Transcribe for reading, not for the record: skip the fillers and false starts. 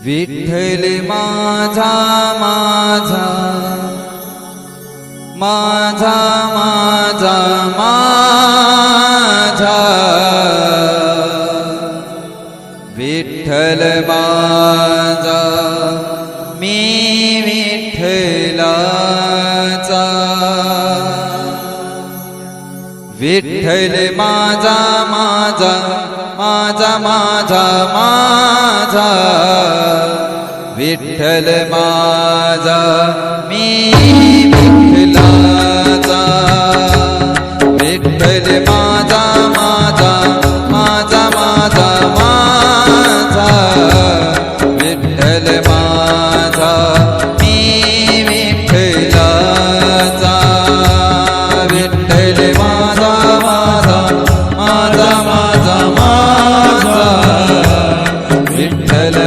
विठ्ठल माझा माझा माझा माझा माझा विठ्ठल माझा मी विठ्ठलाचा विठ्ठल माझा माझा माझा माझा माझा विठ्ठल माझा मी विठ्ठलाचा विठ्ठल माझा माझा माझा माझा माझा विठ्ठल माझा मी विठ्ठलाचा विठ्ठल माझा माझा माझा माझा माझा विठ्ठल